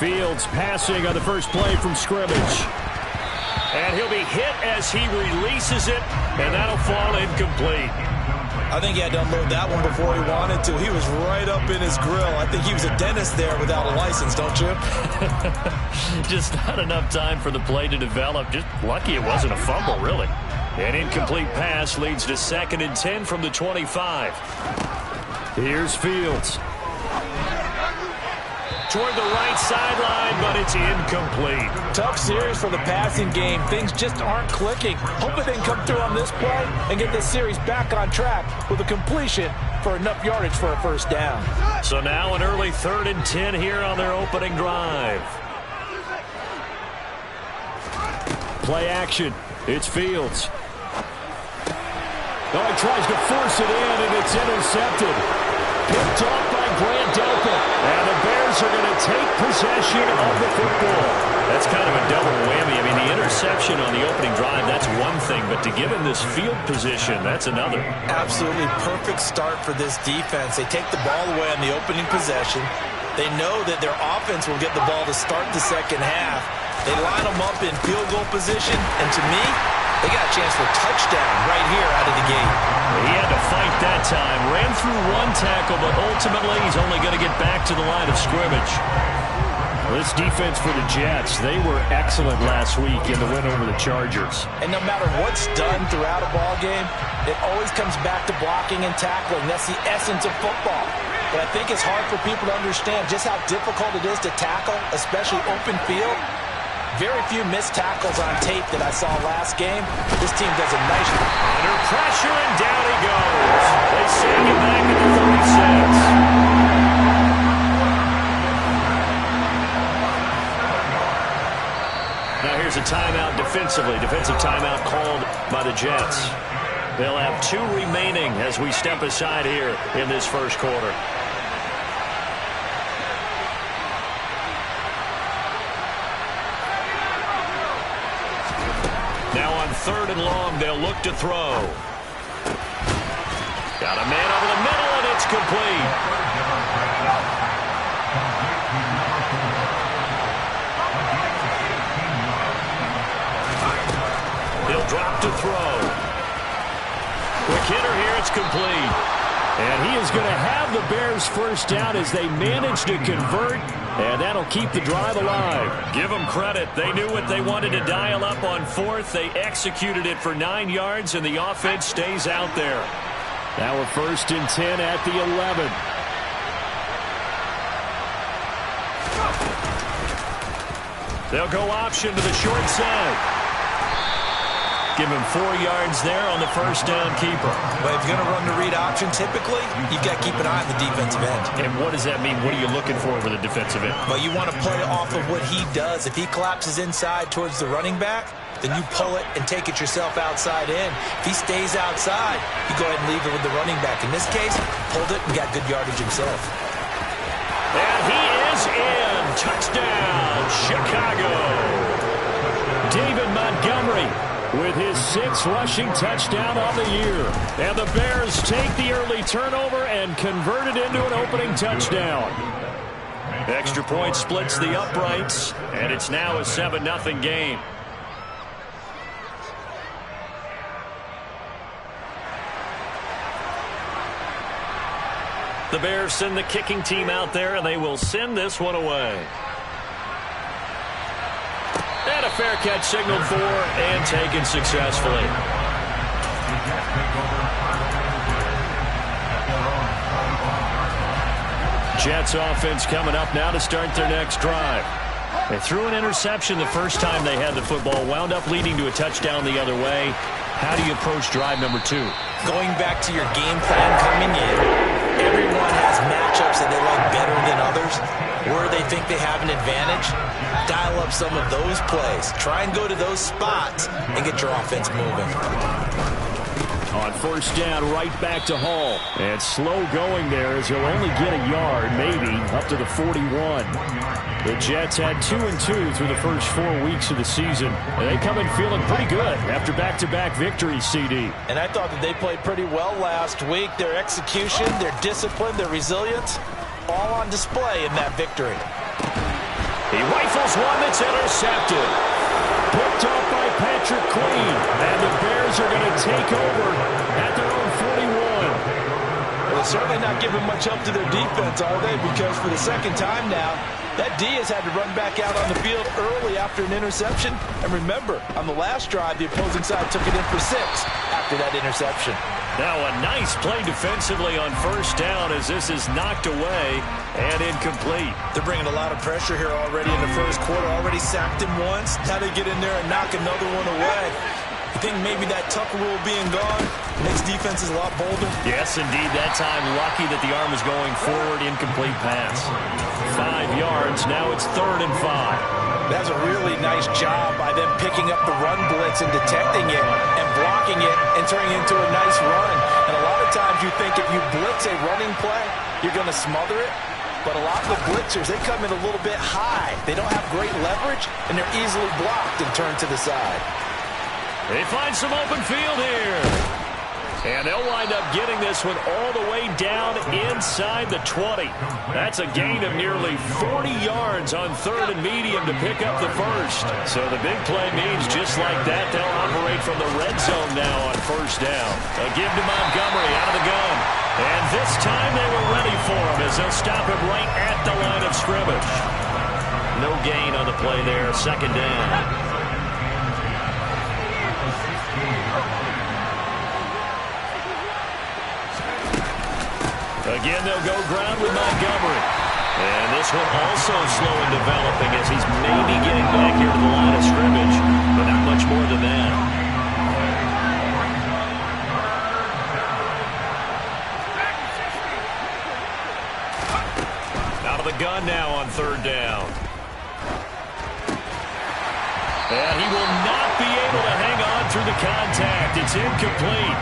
Fields passing on the first play from scrimmage. And he'll be hit as he releases it, and that'll fall incomplete. I think he had to unload that one before he wanted to. He was right up in his grill. I think he was a dentist there without a license, don't you? Just not enough time for the play to develop. Just lucky it wasn't a fumble, really. An incomplete pass leads to 2nd and 10 from the 25. Here's Fields. Toward the right sideline, but it's incomplete. Tough series for the passing game. Things just aren't clicking. Hope it didn't come through on this play and get this series back on track with a completion for enough yardage for a first down. So now an early 3rd and 10 here on their opening drive. Play action. It's Fields. Oh, he tries to force it in, and it's intercepted. Picked off by Grant Delpit. And the Bears are going to take possession of the football. That's kind of a double whammy. I mean, the interception on the opening drive, that's one thing. But to give him this field position, that's another. Absolutely perfect start for this defense. They take the ball away on the opening possession. They know that their offense will get the ball to start the second half. They line them up in field goal position. And to me, they got a chance for a touchdown right here out of the gate. He had to fight that time. Ran through one tackle, but ultimately he's only going to get back to the line of scrimmage. This defense for the Jets, they were excellent last week in the win over the Chargers. And no matter what's done throughout a ball game, it always comes back to blocking and tackling. That's the essence of football. But I think it's hard for people to understand just how difficult it is to tackle, especially open field. Very few missed tackles on tape that I saw last game. This team does a nice job. Under pressure, and down he goes. They send him back at the 36. Now here's a timeout defensively. Defensive timeout called by the Jets. They'll have 2 remaining as we step aside here in this first quarter. Now on 3rd and long, they'll look to throw. Got a man over the middle, and it's complete. He'll drop to throw. Quick hitter here, it's complete. And he is going to have the Bears first down as they manage to convert, and that'll keep the drive alive. Give them credit. They knew what they wanted to dial up on 4th. They executed it for 9 yards, and the offense stays out there. Now a 1st and 10 at the 11. They'll go option to the short side. Give him 4 yards there on the first down keeper. But if you're going to run the read option, typically, you've got to keep an eye on the defensive end. And what does that mean? What are you looking for with the defensive end? Well, you want to play off of what he does. If he collapses inside towards the running back, then you pull it and take it yourself outside in. If he stays outside, you go ahead and leave it with the running back. In this case, pulled it and got good yardage himself. And he is in. Touchdown, Chicago. David Montgomery with his 6th rushing touchdown on the year. And the Bears take the early turnover and convert it into an opening touchdown. Extra point splits the uprights, and it's now a 7-0 game. The Bears send the kicking team out there, and they will send this one away. And a fair catch signaled for and taken successfully. Jets offense coming up now to start their next drive. They threw an interception the first time they had the football, wound up leading to a touchdown the other way. How do you approach drive number 2? Going back to your game plan coming in, everyone has matchups that they like better than others. Where they think they have an advantage, dial up some of those plays. Try and go to those spots and get your offense moving. On first down, right back to Hall. And slow going there as he'll only get a yard, maybe, up to the 41. The Jets had 2-2 through the first 4 weeks of the season. And they come in feeling pretty good after back-to-back victories, CD. And I thought that they played pretty well last week. Their execution, their discipline, their resilience, all on display in that victory. He rifles one that's intercepted. Picked off by Patrick Queen. And the Bears are going to take over at their own 41. Well, they're certainly not giving much up to their defense, are they? Because for the second time now, that D has had to run back out on the field early after an interception. And remember, on the last drive, the opposing side took it in for 6 after that interception. Now a nice play defensively on first down as this is knocked away and incomplete. They're bringing a lot of pressure here already in the first quarter. Already sacked him once. Now they get in there and knock another one away. I think maybe that Tucker rule being gone makes defenses a lot bolder. Yes, indeed. That time, lucky that the arm was going forward. Incomplete pass. 5 yards. Now it's 3rd and 5. That's a really nice job by them picking up the run blitz and detecting it and blocking it and turning it into a nice run. And a lot of times you think if you blitz a running play, you're going to smother it. But a lot of the blitzers, they come in a little bit high. They don't have great leverage, and they're easily blocked and turned to the side. They find some open field here. And they'll wind up getting this one all the way down inside the 20. That's a gain of nearly 40 yards on 3rd and medium to pick up the first. So the big play means just like that, they'll operate from the red zone now on first down. A give to Montgomery out of the gun. And this time they were ready for him as they'll stop him right at the line of scrimmage. No gain on the play there, 2nd down. Again, they'll go ground with Montgomery. And this one also slow in developing as he's maybe getting back here to the line of scrimmage, but not much more than that. Out of the gun now on 3rd down. And he will not be able to hang on through the contact. It's incomplete.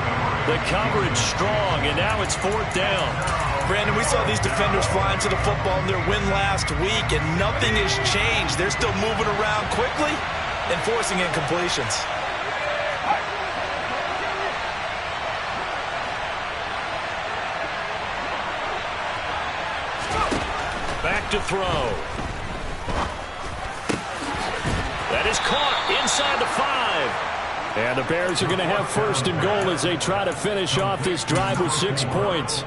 The coverage strong, and now it's 4th down. Brandon, we saw these defenders flying to the football in their win last week, and nothing has changed. They're still moving around quickly and forcing incompletions. Back to throw. That is caught inside the 5. And the Bears are going to have 1st and goal as they try to finish off this drive with 6 points.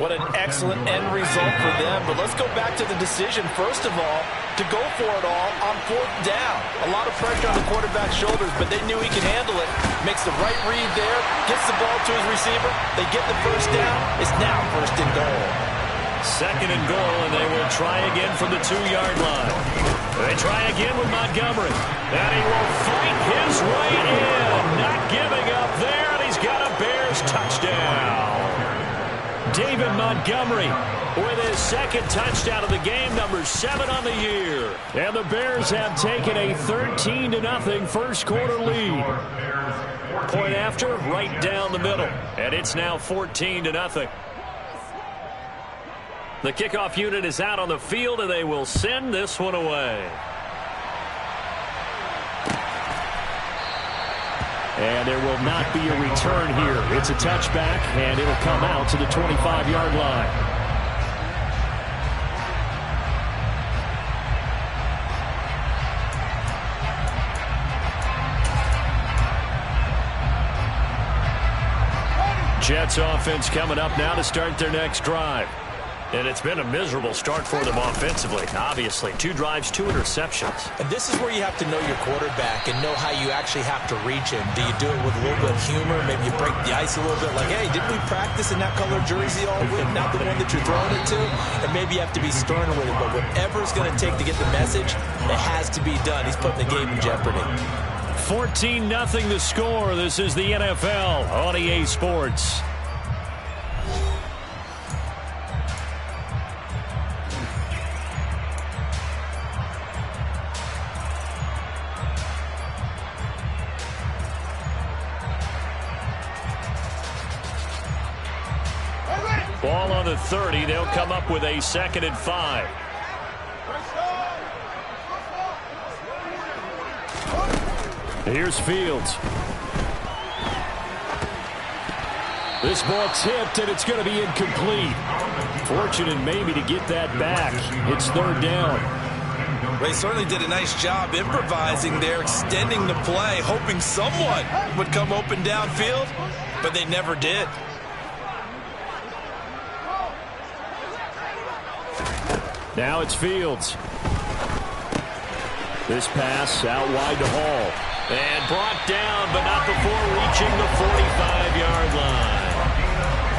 What an excellent end result for them. But let's go back to the decision, first of all, to go for it all on 4th down. A lot of pressure on the quarterback's shoulders, but they knew he could handle it. Makes the right read there, gets the ball to his receiver. They get the first down. It's now 1st and goal. 2nd and goal, and they will try again from the 2-yard line. They try again with Montgomery. And he will fight his way in. Not giving up there, and he's got a Bears touchdown. David Montgomery with his 2nd touchdown of the game, number 7 on the year. And the Bears have taken a 13-0 first quarter lead. Point after, right down the middle. And it's now 14-0. The kickoff unit is out on the field, and they will send this one away. And there will not be a return here. It's a touchback, and it'll come out to the 25-yard line. Jets offense coming up now to start their next drive. And it's been a miserable start for them offensively. Obviously, 2 drives, 2 interceptions. And this is where you have to know your quarterback and know how you actually have to reach him. Do you do it with a little bit of humor? Maybe you break the ice a little bit like, hey, didn't we practice in that color jersey all week? Not the one that you're throwing it to? And maybe you have to be sterner with it. But whatever it's going to take to get the message, it has to be done. He's putting the game in jeopardy. 14-0 the score. This is the NFL on EA Sports. Ball on the 30. They'll come up with a 2nd and 5. Here's Fields. This ball tipped, and it's going to be incomplete. Fortunate maybe to get that back. It's 3rd down. They certainly did a nice job improvising there, extending the play, hoping someone would come open downfield, but they never did. Now it's Fields. This pass out wide to Hall. And brought down, but not before reaching the 45-yard line.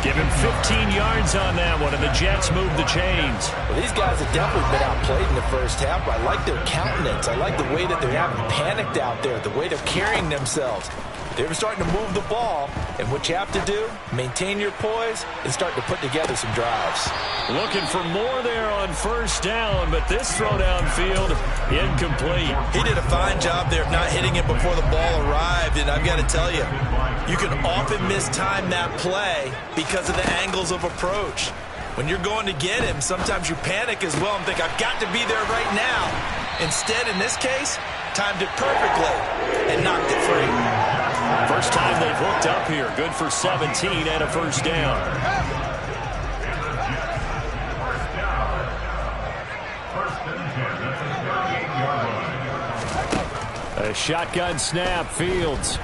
Give him 15 yards on that one, and the Jets move the chains. Well, these guys have definitely been outplayed in the first half, but I like their countenance. I like the way that they're having panicked out there, the way they're carrying themselves. They're starting to move the ball, and what you have to do, maintain your poise and start to put together some drives. Looking for more there on first down, but this throw downfield, incomplete. He did a fine job there of not hitting it before the ball arrived, and I've got to tell you, you can often mistime that play because of the angles of approach. When you're going to get him, sometimes you panic as well and think, I've got to be there right now. Instead, in this case, timed it perfectly and knocked it free. First time they've hooked up here. Good for 17 and a first down. A shotgun snap, Fields.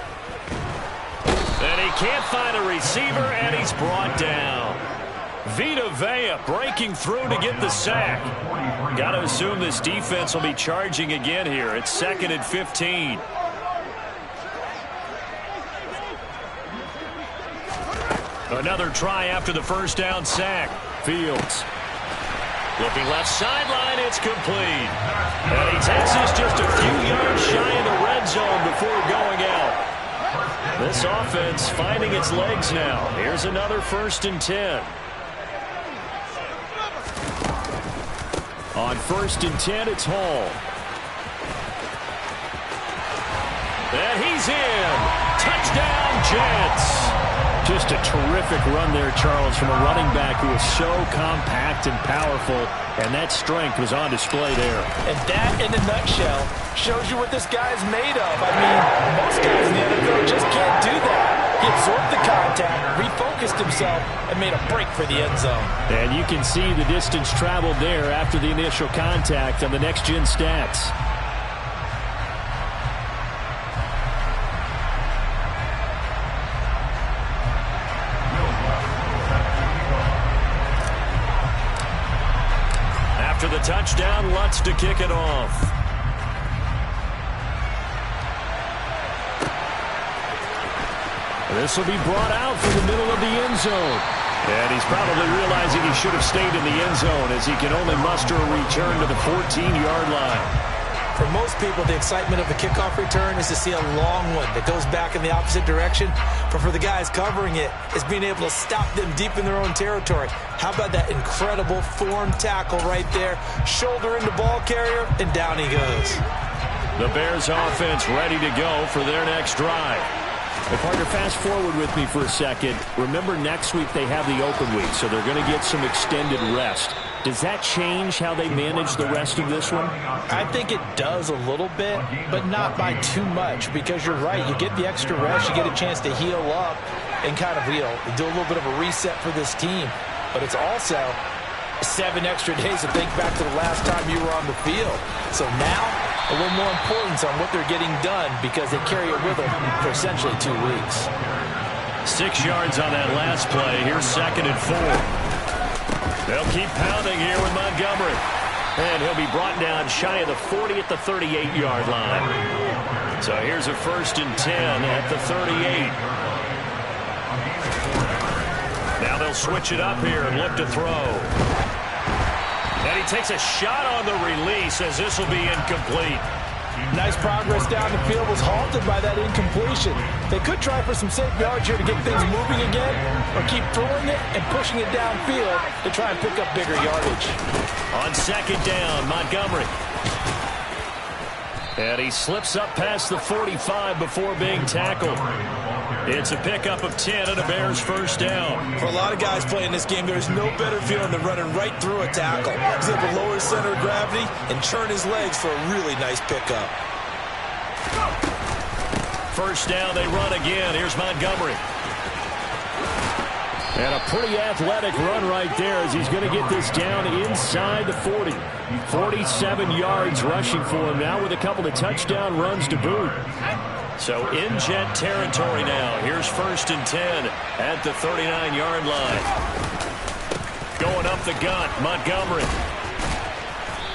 And he can't find a receiver, and he's brought down. Vita Vea breaking through to get the sack. Got to assume this defense will be charging again here. It's 2nd and 15. Another try after the first down sack. Fields. Looking left sideline, it's complete. And he takes us just a few yards shy of the red zone before going out. This offense finding its legs now. Here's another 1st and 10. On 1st and 10, it's Hall. And he's in. Touchdown, Jets. Just a terrific run there, Charles, from a running back who is so compact and powerful, and that strength was on display there. And that, in a nutshell, shows you what this guy's made of. I mean, most guys in the NFL just can't do that. He absorbed the contact, refocused himself, and made a break for the end zone. And you can see the distance traveled there after the initial contact on the next-gen stats. After the touchdown, Lutz to kick it off. This will be brought out from the middle of the end zone. And he's probably realizing he should have stayed in the end zone as he can only muster a return to the 14-yard line. For most people, the excitement of the kickoff return is to see a long one that goes back in the opposite direction. But for the guys covering it, it's being able to stop them deep in their own territory. How about that incredible form tackle right there? Shoulder into ball carrier, and down he goes. The Bears offense ready to go for their next drive. Hey, partner, fast forward with me for a second. Remember, next week they have the open week, so they're going to get some extended rest. Does that change how they manage the rest of this one? I think it does a little bit, but not by too much, because you're right. You get the extra rest. You get a chance to heal up and kind of do a little bit of a reset for this team. But it's also 7 extra days to think back to the last time you were on the field. So now, a little more importance on what they're getting done because they carry it with them for essentially 2 weeks. 6 yards on that last play. Here's 2nd and 4. They'll keep pounding here with Montgomery. And he'll be brought down shy of the 40 at the 38-yard line. So here's a 1st and 10 at the 38. Now they'll switch it up here and look to throw. And he takes a shot on the release as this will be incomplete. Nice progress down the field, was halted by that incompletion. They could try for some safe yards here to get things moving again, or keep throwing it and pushing it downfield to try and pick up bigger yardage. On 2nd down, Montgomery. And he slips up past the 45 before being tackled. It's a pickup of 10 and a Bears first down. For a lot of guys playing this game, there's no better feeling than running right through a tackle. He's able to lower his center of gravity and churn his legs for a really nice pickup. First down, they run again. Here's Montgomery. And a pretty athletic run right there as he's going to get this down inside the 40. 47 yards rushing for him now with a couple of touchdown runs to boot. So in Jet territory now. Here's 1st and 10 at the 39-yard line. Going up the gut, Montgomery.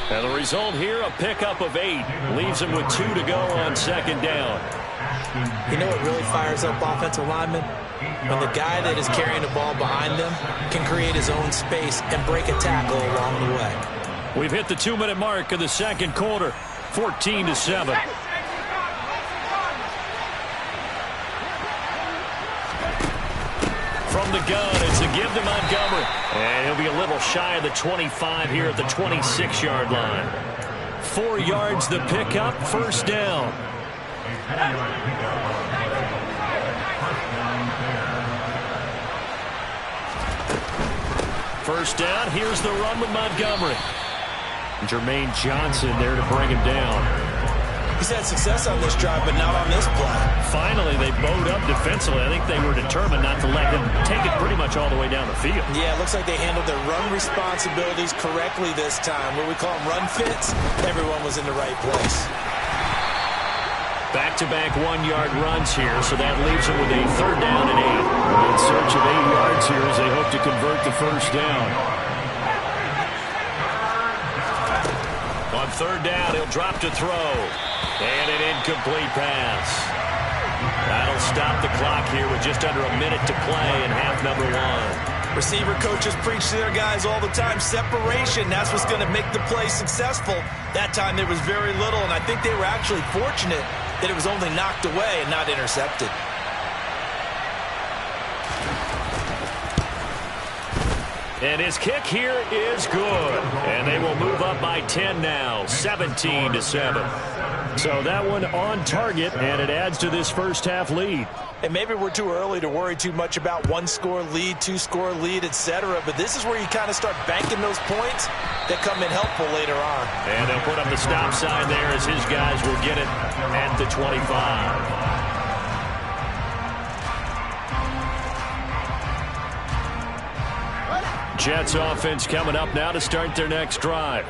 And the result here, a pickup of 8. Leaves him with 2 to go on 2nd down. You know what really fires up offensive linemen? When the guy that is carrying the ball behind them can create his own space and break a tackle along the way. We've hit the 2-minute mark of the 2nd quarter, 14-7. From the gun, it's a give to Montgomery. And he'll be a little shy of the 25 here at the 26-yard line. 4 yards the pickup, 1st down. First down, here's the run with Montgomery. Jermaine Johnson there to bring him down. He's had success on this drive, but not on this play. Finally, they bowed up defensively. I think they were determined not to let him take it pretty much all the way down the field. Yeah, it looks like they handled their run responsibilities correctly this time. What we call them run fits, everyone was in the right place. Back-to-back 1-yard runs here, so that leaves them with a 3rd down and 8. In search of 8 yards here as they hope to convert the 1st down. On 3rd down, he'll drop to throw. And an incomplete pass. That'll stop the clock here with just under a minute to play in half number 1. Receiver coaches preach to their guys all the time. Separation, that's what's going to make the play successful. That time there was very little, and I think they were actually fortunate that it was only knocked away and not intercepted. And his kick here is good. And they will move up by 10 now, 17-7. So that one on target, and it adds to this first half lead. And maybe we're too early to worry too much about 1-score lead, 2-score lead, etc. But this is where you kind of start banking those points that come in helpful later on. And they'll put up the stop sign there as his guys will get it at the 25. Jets offense coming up now to start their next drive.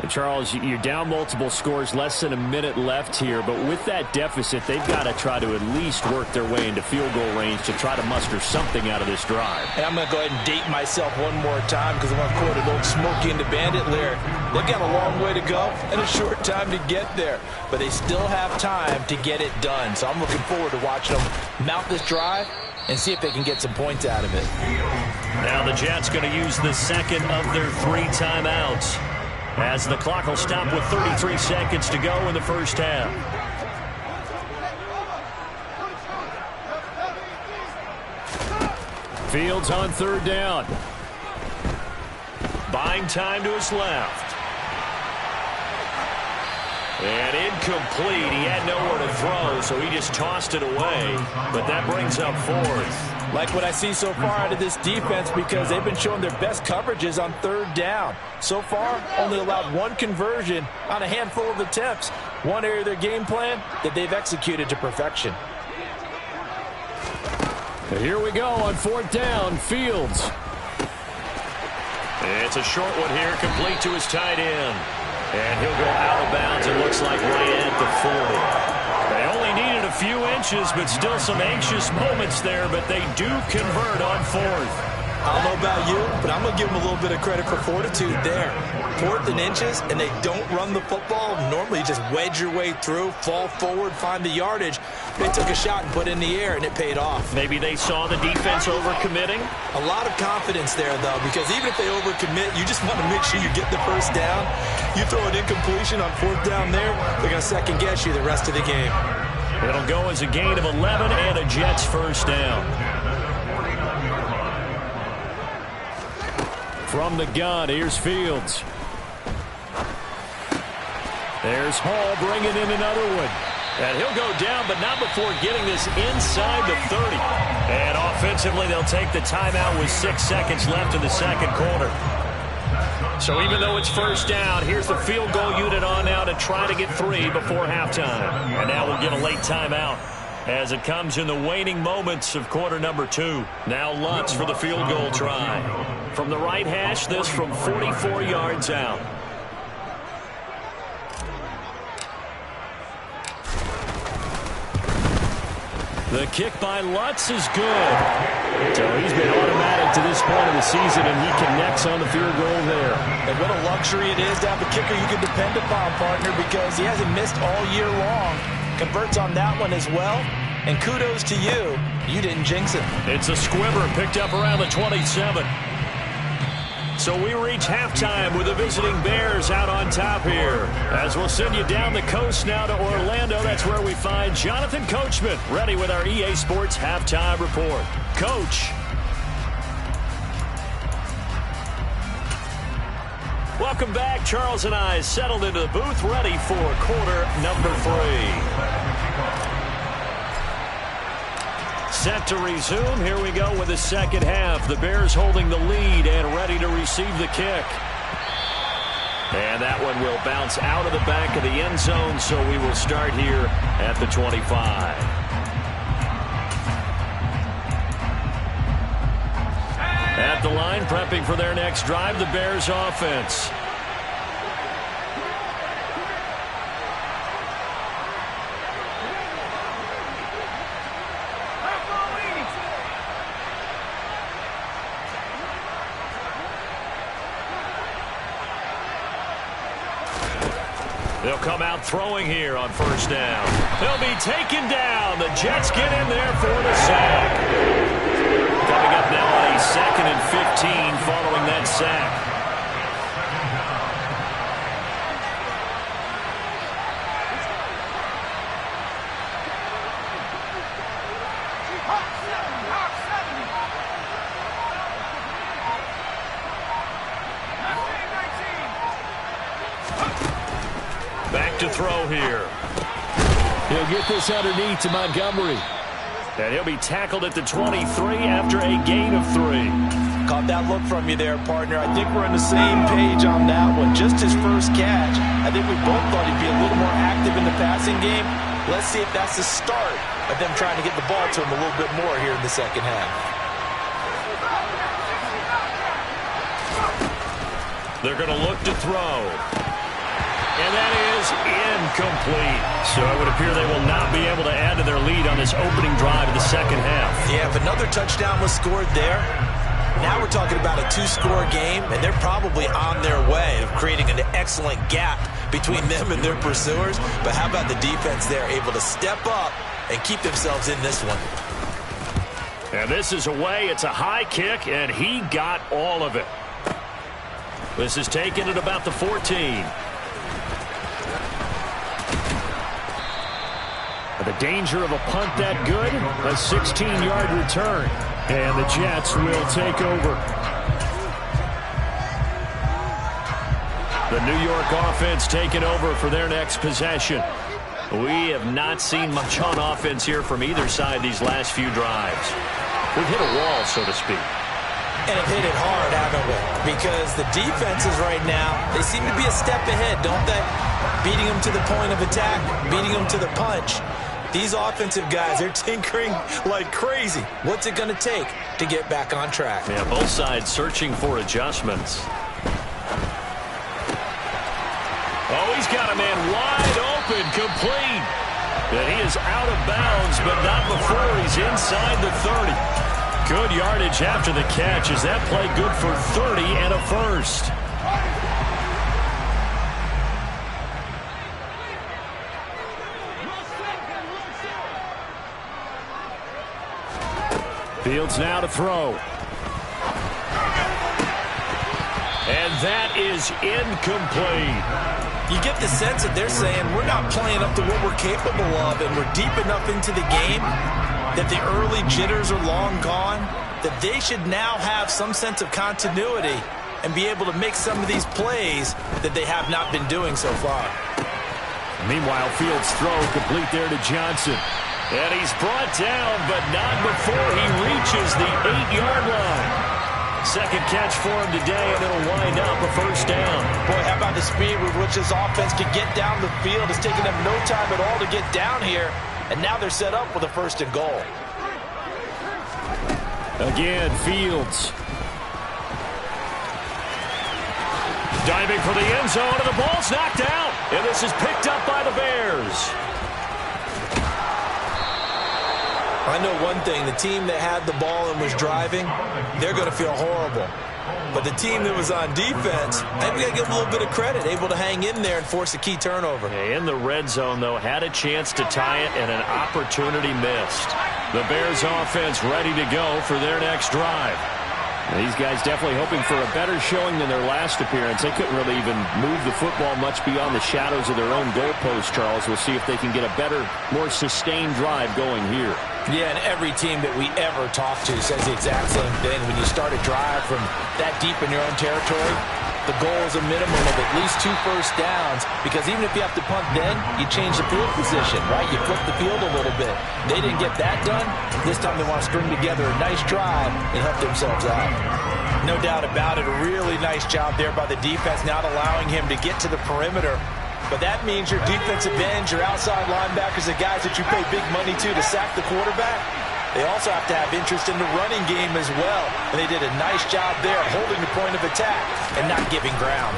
And Charles, you're down multiple scores, less than a minute left here. But with that deficit, they've got to try to at least work their way into field goal range to try to muster something out of this drive. And I'm going to go ahead and date myself one more time because I'm going to quote an old Smokey and the Bandit lyric. They've got a long way to go and a short time to get there. But they still have time to get it done. So I'm looking forward to watching them mount this drive and see if they can get some points out of it. Now the Jets going to use the second of their 3 timeouts, as the clock will stop with 33 seconds to go in the first half. Fields on 3rd down. Buying time to his left. And incomplete. He had nowhere to throw, so he just tossed it away. But that brings up 4th. Like what I see so far out of this defense, because they've been showing their best coverages on 3rd down. So far, only allowed 1 conversion on a handful of attempts. One area of their game plan that they've executed to perfection. And here we go on 4th down, Fields. It's a short one here, complete to his tight end. And he'll go out of bounds, it looks like, right at the 40. They only needed a few inches, but still some anxious moments there, but they do convert on 4th. I don't know about you, but I'm going to give them a little bit of credit for fortitude there. 4th and inches, and they don't run the football. Normally, you just wedge your way through, fall forward, find the yardage. They took a shot and put it in the air, and it paid off. Maybe they saw the defense overcommitting. A lot of confidence there, though, because even if they overcommit, you just want to make sure you get the first down. You throw an incompletion on 4th down there, they're going to second-guess you the rest of the game. It'll go as a gain of 11 and a Jets first down. From the gun, here's Fields. There's Hall bringing in another one. And he'll go down, but not before getting this inside the 30. And offensively, they'll take the timeout with 6 seconds left in the second quarter. So even though it's first down, here's the field goal unit on now to try to get 3 before halftime. And now we'll get a late timeout. as it comes in the waning moments of quarter number 2. Now Lutz for the field goal try. From the right hash, this from 44 yards out. The kick by Lutz is good. So he's been automatic to this point of the season, and he connects on the field goal there. And what a luxury it is to have a kicker you can depend upon, partner, because he hasn't missed all year long. Converts on that one as well. And kudos to you. You didn't jinx it. It's a squibber picked up around the 27. So we reach halftime with the visiting Bears out on top here. As we'll send you down the coast now to Orlando, that's where we find Jonathan Coachman, ready with our EA Sports Halftime Report. Coach. Welcome back. Charles and I settled into the booth, ready for quarter number 3. Set to resume. Here we go with the second half. The Bears holding the lead and ready to receive the kick. And that one will bounce out of the back of the end zone, so we will start here at the 25. At the line, prepping for their next drive, the Bears offense. They'll come out throwing here on first down. They'll be taken down. The Jets get in there for the sack. Coming up now on a 2nd and 15 following that sack. To throw here. He'll get this underneath to Montgomery. And he'll be tackled at the 23 after a gain of 3. Caught that look from you there, partner. I think we're on the same page on that one. Just his first catch. I think we both thought he'd be a little more active in the passing game. Let's see if that's the start of them trying to get the ball to him a little bit more here in the second half. They're going to look to throw. And that is incomplete. So it would appear they will not be able to add to their lead on this opening drive of the second half. Yeah, if another touchdown was scored there, now we're talking about a 2-score game, and they're probably on their way of creating an excellent gap between them and their pursuers. But how about the defense there, able to step up and keep themselves in this one? And this is away. It's a high kick, and he got all of it. This is taken at about the 14. The danger of a punt that good, a 16-yard return. And the Jets will take over. The New York offense taking over for their next possession. We have not seen much on offense here from either side these last few drives. We've hit a wall, so to speak. And have hit it hard, haven't we? Because the defenses right now, they seem to be a step ahead, don't they? Beating them to the point of attack, beating them to the punch. These offensive guys, they're tinkering like crazy. What's it going to take to get back on track? Yeah, both sides searching for adjustments. Oh, he's got a man wide open, complete. And he is out of bounds, but not before he's inside the 30. Good yardage after the catch. Is that play good for 30 and a first? Fields now to throw. And that is incomplete. You get the sense that they're saying we're not playing up to what we're capable of, and we're deep enough into the game that the early jitters are long gone, that they should now have some sense of continuity and be able to make some of these plays that they have not been doing so far. Meanwhile, Fields' throw complete there to Johnson. And he's brought down, but not before he reaches the 8-yard line. Second catch for him today, and it'll wind up a first down. Boy, how about the speed with which this offense can get down the field? It's taking them no time at all to get down here. and now they're set up with a 1st and goal. Again, Fields. Diving for the end zone, and the ball's knocked out. And this is picked up by the Bears. I know one thing. The team that had the ball and was driving, they're going to feel horrible. But the team that was on defense, I think we got to give them a little bit of credit, able to hang in there and force a key turnover. In the red zone, though, had a chance to tie it, and an opportunity missed. The Bears offense ready to go for their next drive. These guys definitely hoping for a better showing than their last appearance. They couldn't really even move the football much beyond the shadows of their own goalpost, Charles. We'll see if they can get a better, more sustained drive going here. Yeah, and every team that we ever talk to says the exact same thing. When you start a drive from that deep in your own territory, the goal is a minimum of at least 2 first downs, because even if you have to punt then, you change the field position, right? You flip the field a little bit. They didn't get that done. This time they want to string together a nice drive and help themselves out. No doubt about it, a really nice job there by the defense, not allowing him to get to the perimeter. But that means your defensive ends, your outside linebackers, the guys that you pay big money to sack the quarterback, they also have to have interest in the running game as well. And they did a nice job there holding the point of attack and not giving ground.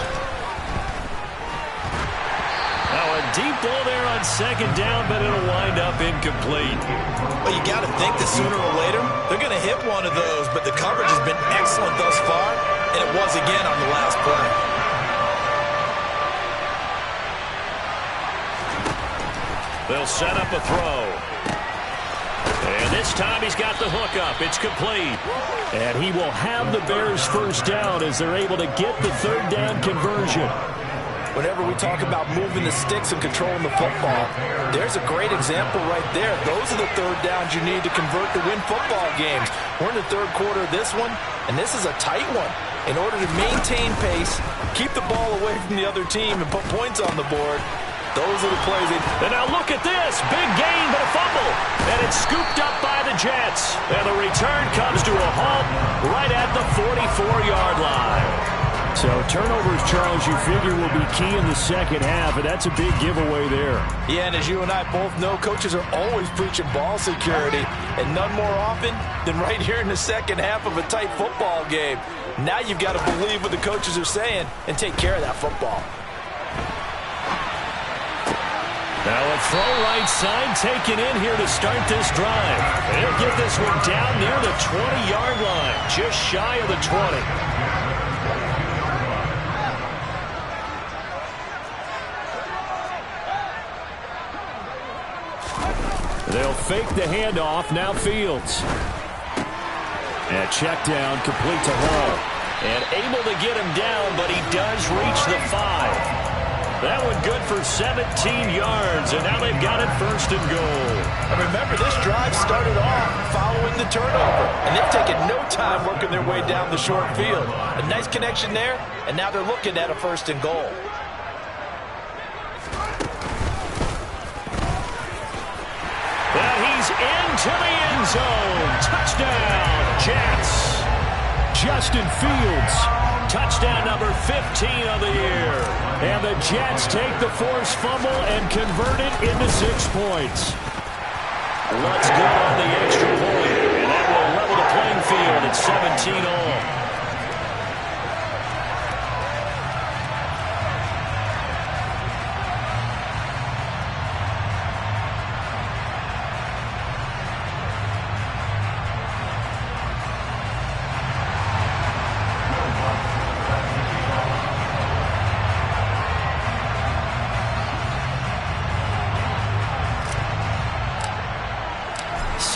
Now a deep ball there on 2nd down, but it'll wind up incomplete. Well, you got to think that sooner or later they're going to hit one of those, but the coverage has been excellent thus far, and it was again on the last play. They'll set up a throw. And this time he's got the hook up. It's complete. And he will have the Bears 1st down as they're able to get the 3rd down conversion. Whenever we talk about moving the sticks and controlling the football, there's a great example right there. Those are the 3rd downs you need to convert to win football games. We're in the 3rd quarter of this one, and this is a tight one. In order to maintain pace, keep the ball away from the other team, and put points on the board, those are the plays. And now look at this. Big gain, but a fumble. And it's scooped up by the Jets. And the return comes to a halt right at the 44-yard line. So turnovers, Charles, you figure will be key in the 2nd half, and that's a big giveaway there. Yeah, and as you and I both know, coaches are always preaching ball security, and none more often than right here in the 2nd half of a tight football game. Now you've got to believe what the coaches are saying and take care of that football. Now a throw right side taken in here to start this drive. They'll get this one down near the 20-yard line, just shy of the 20. They'll fake the handoff, now Fields. And check down, complete to Hall. And able to get him down, but he does reach the 5. That one good for 17 yards, and now they've got it 1st and goal. And remember, this drive started off following the turnover, and they've taken no time working their way down the short field. A nice connection there, and now they're looking at a 1st and goal. And he's into the end zone. Touchdown, Jets. Justin Fields. Touchdown number 15 of the year. And the Jets take the forced fumble and convert it into 6 points. Let's go on the extra point. And that will level the playing field at 17 all.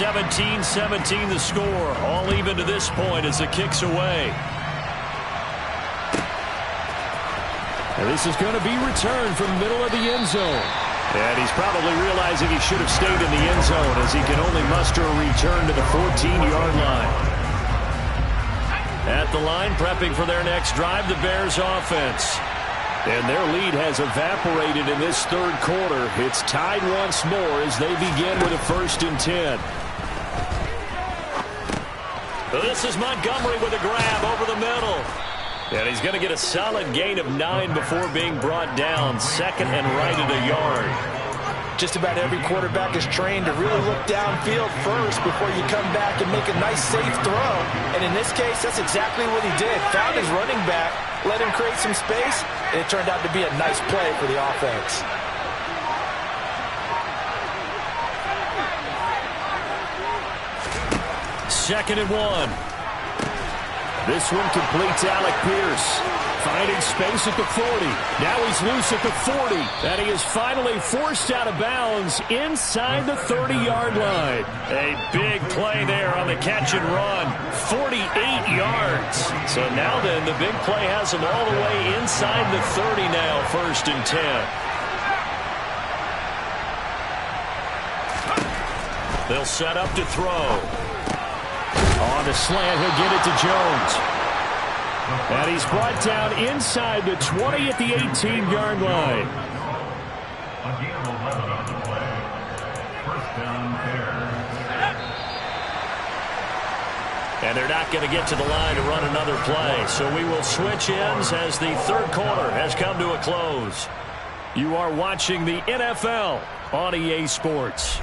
(17-17) the score. All even to this point as the kick's away. And this is going to be returned from the middle of the end zone. And he's probably realizing he should have stayed in the end zone as he can only muster a return to the 14-yard line. At the line, prepping for their next drive, the Bears offense. And their lead has evaporated in this 3rd quarter. It's tied once more as they begin with a 1st and 10. This is Montgomery with a grab over the middle. And he's going to get a solid gain of 9 before being brought down. 2nd and right at a yard. Just about every quarterback is trained to really look downfield first before you come back and make a nice, safe throw. And in this case, that's exactly what he did. Found his running back, let him create some space, and it turned out to be a nice play for the offense. Second and 1. This one completes Alec Pierce. Finding space at the 40. Now he's loose at the 40. And he is finally forced out of bounds inside the 30-yard line. A big play there on the catch and run. 48 yards. So now then, the big play has him all the way inside the 30 now, 1st and 10. They'll set up to throw. On the slant, he'll get it to Jones. And he's brought down inside the 20 at the 18-yard line. And they're not going to get to the line to run another play. So we will switch ends as the third quarter has come to a close. You are watching the NFL on EA Sports.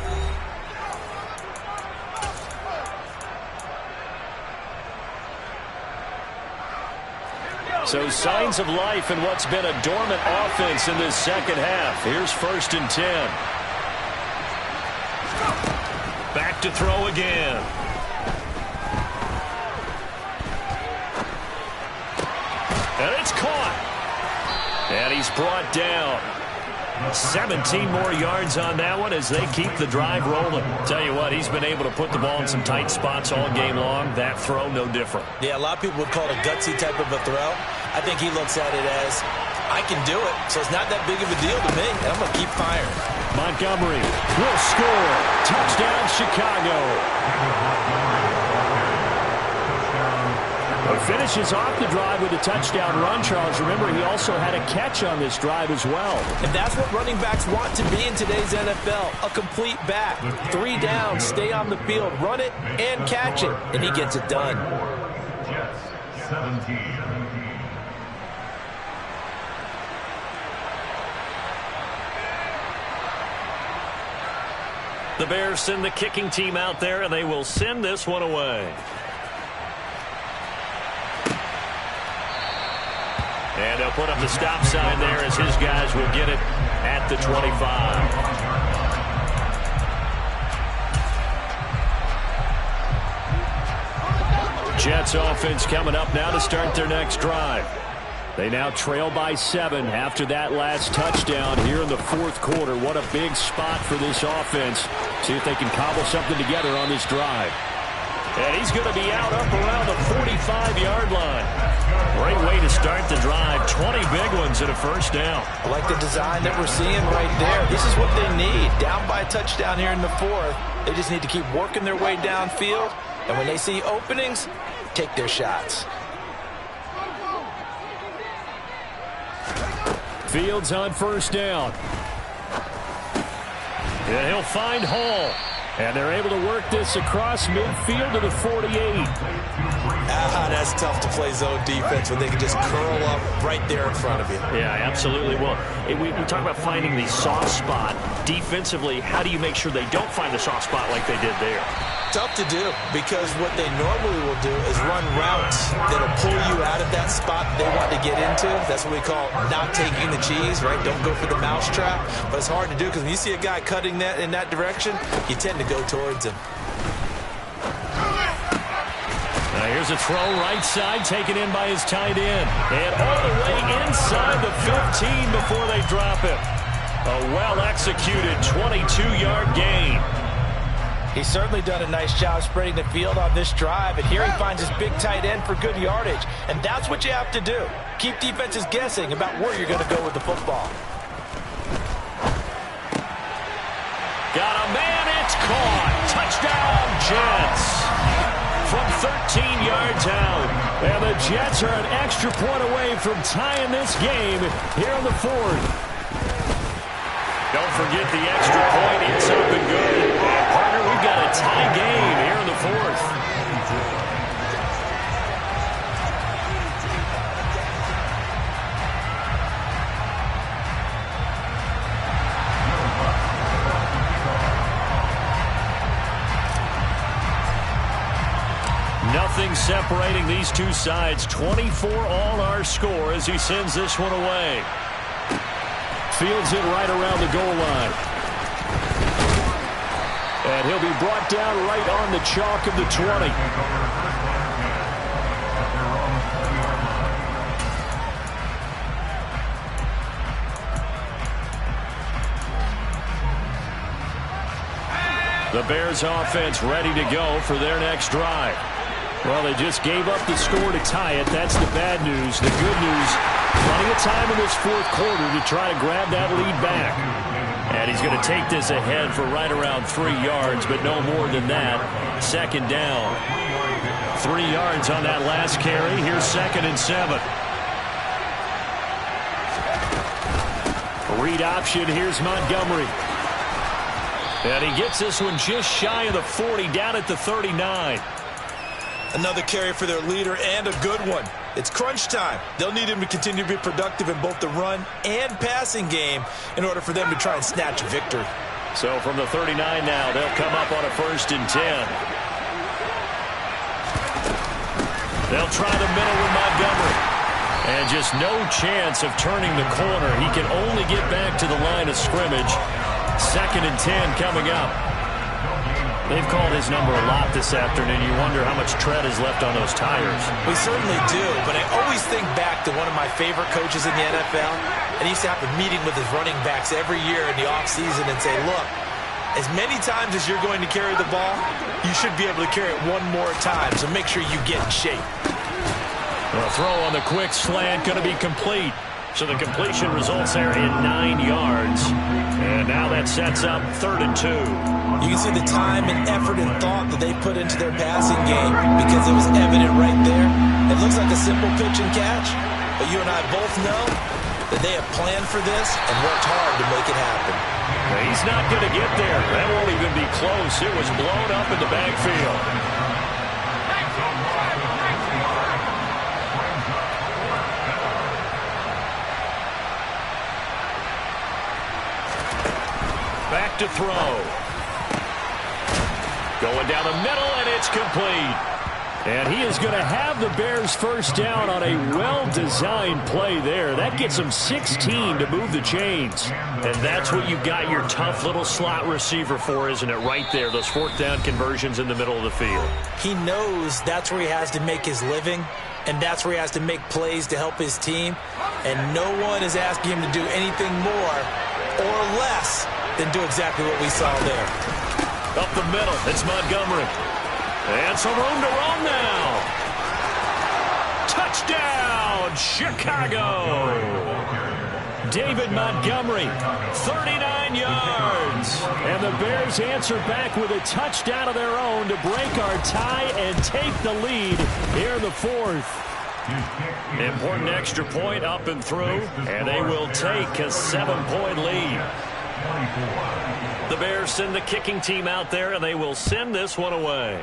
So signs of life in what's been a dormant offense in this second half. Here's 1st and 10. Back to throw again. And it's caught. And he's brought down. 17 more yards on that one as they keep the drive rolling. Tell you what, he's been able to put the ball in some tight spots all game long. That throw, no different. Yeah, a lot of people would call it a gutsy type of a throw. I think he looks at it as, I can do it, so it's not that big of a deal to me, and I'm going to keep firing. Montgomery will score. Touchdown, Chicago. He finishes off the drive with a touchdown run, Charles. Remember, he also had a catch on this drive as well. And that's what running backs want to be in today's NFL, a complete back. 3 downs, stay on the field, run it, and catch it. And he gets it done. The Bears send the kicking team out there, and they will send this one away. And they'll put up the stop sign there as his guys will get it at the 25. Jets offense coming up now to start their next drive. They now trail by 7 after that last touchdown here in the 4th quarter. What a big spot for this offense. See if they can cobble something together on this drive. And he's going to be out up around the 45-yard line. Great way to start the drive. 20 big ones and a 1st down. I like the design that we're seeing right there. This is what they need. Down by a touchdown here in the 4th. They just need to keep working their way downfield. And when they see openings, take their shots. Fields on 1st down. And he'll find Hall. And they're able to work this across midfield to the 48. That's tough to play zone defense when they can just curl up right there in front of you. Yeah, absolutely. Well, we talk about finding the soft spot. Defensively, how do you make sure they don't find the soft spot like they did there? Tough to do, because what they normally will do is run routes that'll pull you out of that spot they want to get into. That's what we call not taking the cheese, right? Don't go for the mousetrap. But it's hard to do, because when you see a guy cutting that in that direction, you tend to go towards him. Now here's a throw right side, taken in by his tight end. And all the way inside the 15 before they drop it. A well-executed 22-yard gain. He's certainly done a nice job spreading the field on this drive, and here he finds his big tight end for good yardage. And that's what you have to do. Keep defenses guessing about where you're going to go with the football. Got a man, it's caught. Touchdown, Jets. From 13 yards out. And the Jets are an extra point away from tying this game here in the 4th. Don't forget the extra point. It's up and good. And partner, we've got a tie game here in the 4th. Nothing separating these two sides. 24 all our score as he sends this one away. Fields it right around the goal line. And he'll be brought down right on the chalk of the 20. The Bears offense ready to go for their next drive. Well, they just gave up the score to tie it. That's the bad news. The good news, plenty of time in this fourth quarter to try to grab that lead back. And he's going to take this ahead for right around 3 yards, but no more than that. Second down. 3 yards on that last carry. Here's 2nd and 7. Read option. Here's Montgomery. And he gets this one just shy of the 40, down at the 39. Another carry for their leader, and a good one. It's crunch time. They'll need him to continue to be productive in both the run and passing game in order for them to try and snatch a victory. So from the 39 now, they'll come up on a 1st and 10. They'll try the middle with Montgomery. And just no chance of turning the corner. He can only get back to the line of scrimmage. 2nd and 10 coming up. They've called his number a lot this afternoon. You wonder how much tread is left on those tires. We certainly do, but I always think back to one of my favorite coaches in the NFL. And he used to have a meeting with his running backs every year in the offseason and say, look, as many times as you're going to carry the ball, you should be able to carry it one more time, so make sure you get in shape. A throw on the quick slant going to be complete. So the completion results there in 9 yards. And now that sets up 3rd and 2. You can see the time and effort and thought that they put into their passing game because it was evident right there. It looks like a simple pitch and catch, but you and I both know that they have planned for this and worked hard to make it happen. Now he's not going to get there. That won't even be close. It was blown up in the backfield. Back to throw. Going down the middle, and it's complete. And he is going to have the Bears first down on a well-designed play there. That gets him 16 to move the chains. And that's what you've got your tough little slot receiver for, isn't it? Right there, those 4th down conversions in the middle of the field. He knows that's where he has to make his living, and that's where he has to make plays to help his team. And no one is asking him to do anything more or less than do exactly what we saw there. Up the middle, it's Montgomery. And some room to run now. Touchdown, Chicago. David Montgomery, 39 yards. And the Bears answer back with a touchdown of their own to break our tie and take the lead here in the 4th. Important extra point up and through, and they will take a 7-point lead. The Bears send the kicking team out there, and they will send this one away.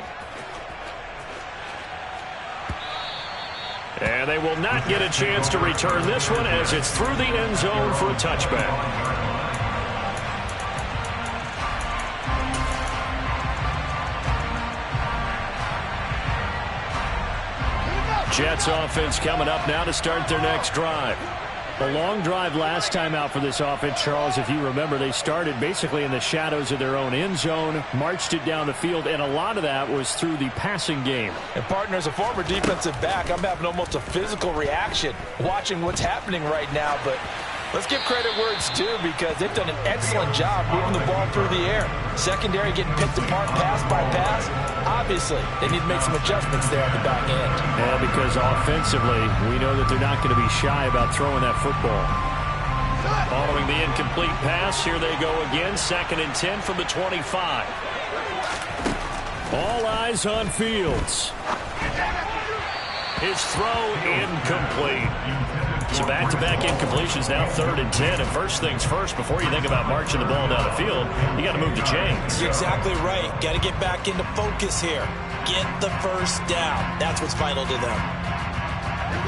And they will not get a chance to return this one as it's through the end zone for a touchback. Jets offense coming up now to start their next drive. A long drive last time out for this offense, Charles. If you remember, they started basically in the shadows of their own end zone, marched it down the field, and a lot of that was through the passing game. And, partner, as a former defensive back, I'm having almost a physical reaction watching what's happening right now. But let's give credit where it's due because they've done an excellent job moving the ball through the air. Secondary getting picked apart pass by pass. Obviously, they need to make some adjustments there at the back end. Yeah, because offensively, we know that they're not going to be shy about throwing that football. Following the incomplete pass, here they go again. 2nd and 10 from the 25. All eyes on Fields. His throw incomplete. So back-to-back incompletions, now 3rd and 10. And first things first, before you think about marching the ball down the field, you got to move the chains. You're exactly right. Got to get back into focus here. Get the first down. That's what's vital to them.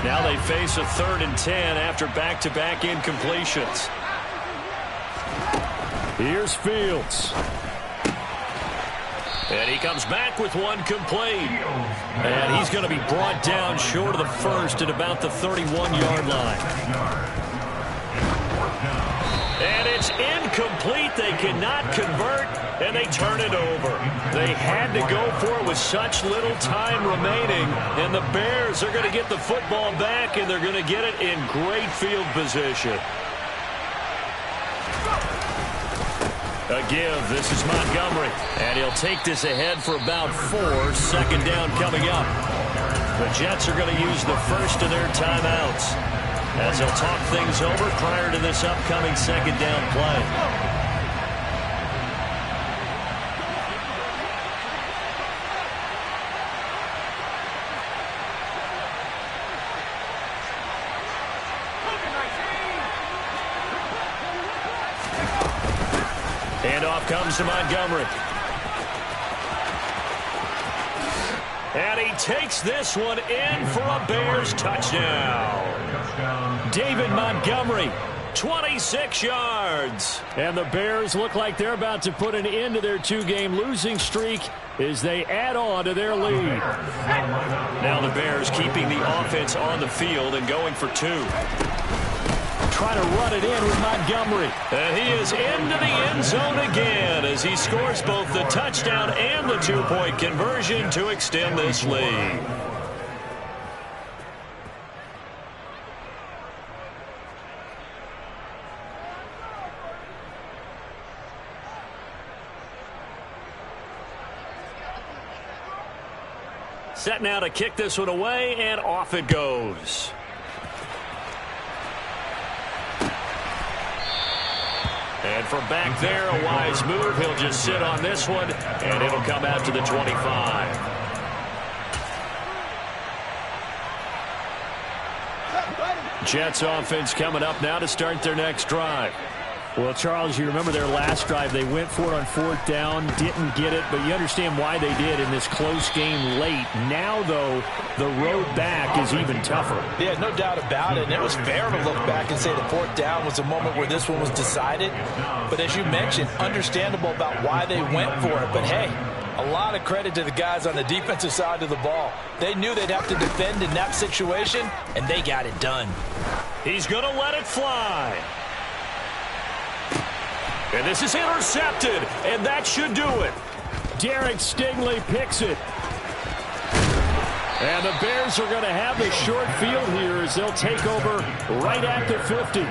Now they face a 3rd and 10 after back-to-back incompletions. Here's Fields. And he comes back with one complete. And he's going to be brought down short of the first at about the 31-yard line. And it's incomplete. They cannot convert, and they turn it over. They had to go for it with such little time remaining, and the Bears are going to get the football back, and they're going to get it in great field position. A give. This is Montgomery, and he'll take this ahead for about 4. Second down coming up. The Jets are going to use the first of their timeouts as they'll talk things over prior to this upcoming second down play. Handoff comes to Montgomery. And he takes this one in for a Bears touchdown. David Montgomery, 26 yards. And the Bears look like they're about to put an end to their 2-game losing streak as they add on to their lead. Now the Bears keeping the offense on the field and going for 2. Trying to run it in with Montgomery. And he is into the end zone again as he scores both the touchdown and the 2-point conversion to extend this lead. Set now to kick this one away, and off it goes. And from back there, a wise move. He'll just sit on this one, and it'll come out to the 25. Jets offense coming up now to start their next drive. Well, Charles, you remember their last drive. They went for it on 4th down, didn't get it, but you understand why they did in this close game late. Now, though, the road back is even tougher. Yeah, no doubt about it. And it was fair to look back and say the 4th down was the moment where this one was decided. But as you mentioned, understandable about why they went for it. But, hey, a lot of credit to the guys on the defensive side of the ball. They knew they'd have to defend in that situation, and they got it done. He's going to let it fly. And this is intercepted, and that should do it. Derek Stingley picks it. And the Bears are going to have the short field here as they'll take over right at the 50.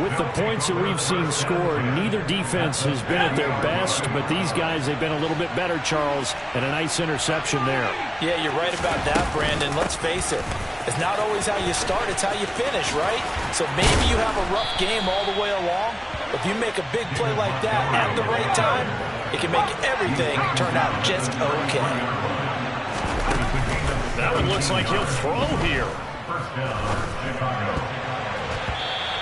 With the points that we've seen scored, neither defense has been at their best, but these guys, they've been a little bit better, Charles, and a nice interception there. Yeah, you're right about that, Brandon. Let's face it. It's not always how you start, it's how you finish, right? So maybe you have a rough game all the way along. If you make a big play like that at the right time, it can make everything turn out just okay. That one looks like he'll throw here.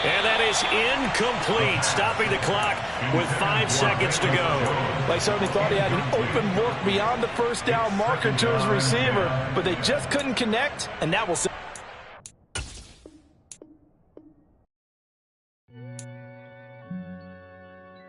And that is incomplete, stopping the clock with 5 seconds to go. They certainly thought he had an open look beyond the 1st down marker to his receiver, but they just couldn't connect, and that will...